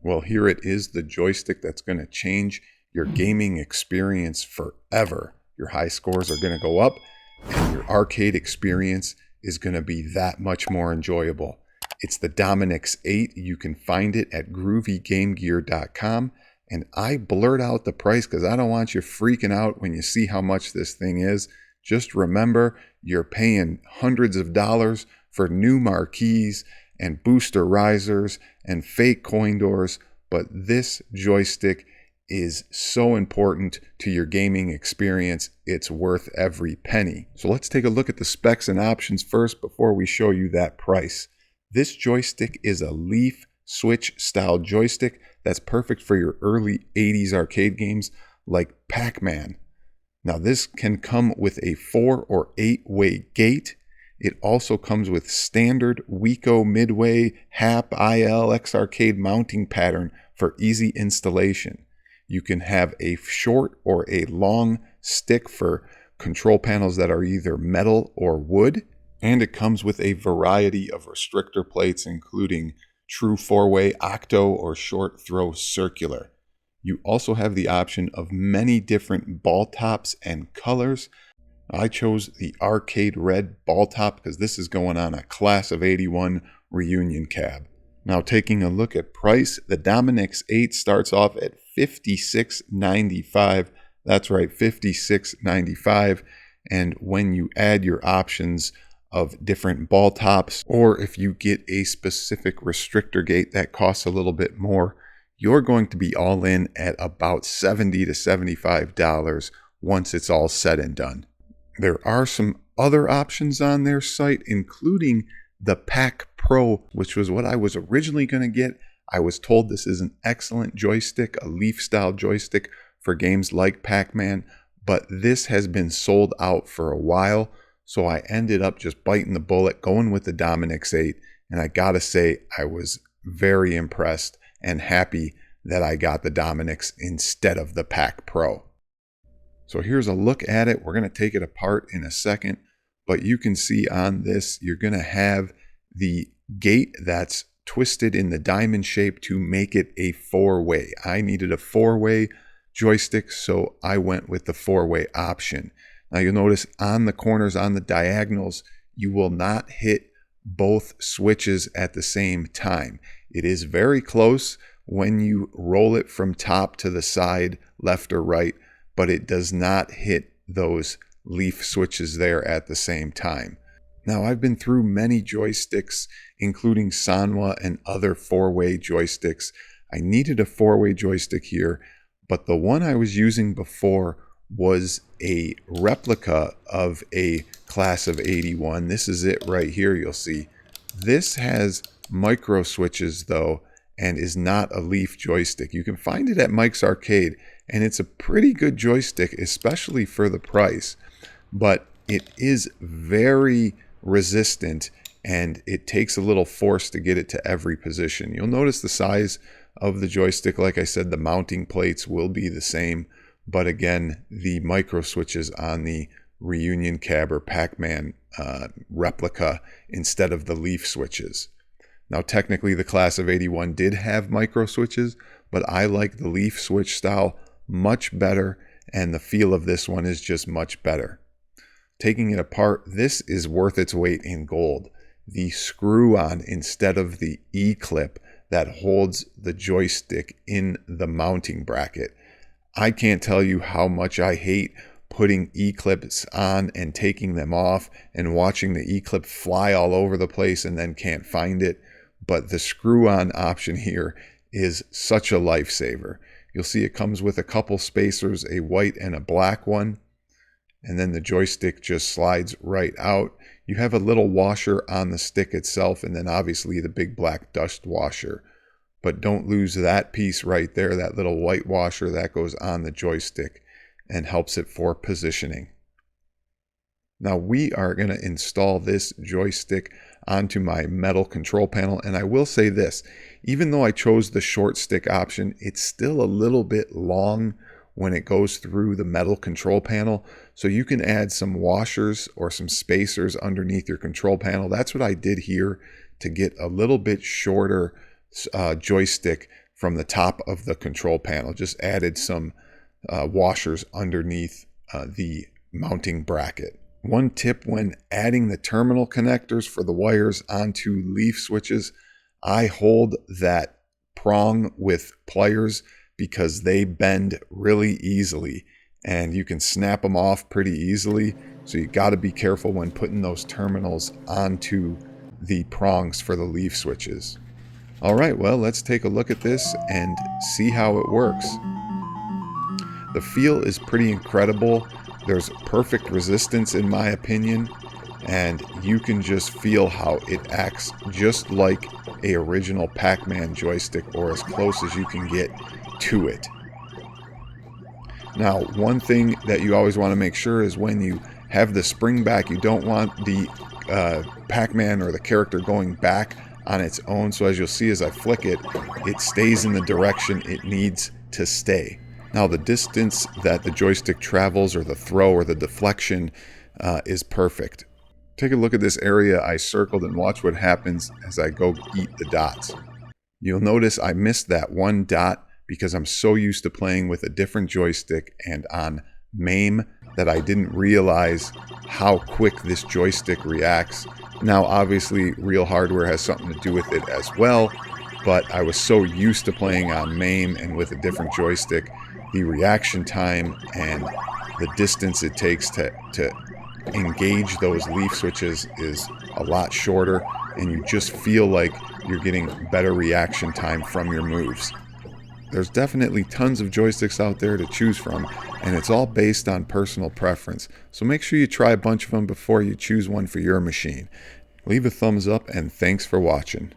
Well, here it is, the joystick that's going to change your gaming experience forever. Your high scores are going to go up, and your arcade experience is going to be that much more enjoyable. It's the Dominux8. You can find it at groovygamegear.com. And I blurred out the price because I don't want you freaking out when you see how much this thing is. Just remember, you're paying hundreds of dollars for new marquees and booster risers and fake coin doors, but this joystick is so important to your gaming experience, it's worth every penny. So let's take a look at the specs and options first before we show you that price. This joystick is a leaf switch style joystick that's perfect for your early 80s arcade games like Pac-Man. Now this can come with a 4 or 8-way gate. It also comes with standard Wico midway HAP IL X arcade mounting pattern for easy installation. You can have a short or a long stick for control panels that are either metal or wood. And it comes with a variety of restrictor plates, including true 4-way, octo, or short throw circular. You also have the option of many different ball tops and colors. I chose the arcade red ball top because this is going on a class of 81 reunion cab. Now taking a look at price, the Dominux8 starts off at $56.95. That's right, $56.95. And when you add your options of different ball tops, or if you get a specific restrictor gate that costs a little bit more, you're going to be all in at about $70 to $75 once it's all said and done. There are some other options on their site, including the Pac Pro, which was what I was originally going to get. I was told this is an excellent joystick, a leaf style joystick for games like Pac-Man, but this has been sold out for a while. So I ended up just biting the bullet, going with the Dominux8, and I gotta say I was very impressed and happy that I got the Dominix instead of the Pac Pro. So here's a look at it. We're gonna take it apart in a second, but you can see on this, you're gonna have the gate that's twisted in the diamond shape to make it a 4-way. I needed a 4-way joystick, so I went with the 4-way option. Now you'll notice on the corners, on the diagonals, you will not hit both switches at the same time. It is very close when you roll it from top to the side, left or right, but it does not hit those leaf switches there at the same time. Now I've been through many joysticks, including Sanwa and other 4-way joysticks. I needed a 4-way joystick here, but the one I was using before was a replica of a class of 81. This is it right here, you'll see. This has micro switches though, and is not a leaf joystick. You can find it at Mike's Arcade, and it's a pretty good joystick, especially for the price. But it is very resistant, and it takes a little force to get it to every position. You'll notice the size of the joystick. Like I said, the mounting plates will be the same. But again, the micro switches on the Reunion Cab or Pac-Man replica instead of the leaf switches. Now technically the class of 81 did have micro switches, but I like the leaf switch style much better, and the feel of this one is just much better. Taking it apart, this is worth its weight in gold. The screw-on instead of the E-clip that holds the joystick in the mounting bracket. I can't tell you how much I hate putting E-clips on and taking them off and watching the E-clip fly all over the place and then can't find it. But the screw-on option here is such a lifesaver. You'll see it comes with a couple spacers, a white and a black one. And then the joystick just slides right out. You have a little washer on the stick itself, and then obviously the big black dust washer. But don't lose that piece right there, that little white washer that goes on the joystick and helps it for positioning. Now we are going to install this joystick onto my metal control panel, and I will say this, even though I chose the short stick option, it's still a little bit long when it goes through the metal control panel, so you can add some washers or some spacers underneath your control panel. That's what I did here to get a little bit shorter joystick from the top of the control panel. Just added some washers underneath the mounting bracket. One tip when adding the terminal connectors for the wires onto leaf switches, I hold that prong with pliers because they bend really easily and you can snap them off pretty easily. So you got to be careful when putting those terminals onto the prongs for the leaf switches. All right, well, let's take a look at this and see how it works. The feel is pretty incredible. There's perfect resistance in my opinion, and you can just feel how it acts just like a original Pac-Man joystick, or as close as you can get to it. Now, one thing that you always want to make sure is when you have the spring back, you don't want the Pac-Man or the character going back on its own. So as you'll see as I flick it, it stays in the direction it needs to stay. Now the distance that the joystick travels, or the throw or the deflection, is perfect. Take a look at this area I circled and watch what happens as I go eat the dots. You'll notice I missed that one dot because I'm so used to playing with a different joystick and on MAME that I didn't realize how quick this joystick reacts. Now obviously real hardware has something to do with it as well, but I was so used to playing on MAME and with a different joystick, the reaction time and the distance it takes to engage those leaf switches is a lot shorter, and you just feel like you're getting better reaction time from your moves. There's definitely tons of joysticks out there to choose from, and it's all based on personal preference. So make sure you try a bunch of them before you choose one for your machine. Leave a thumbs up, and thanks for watching.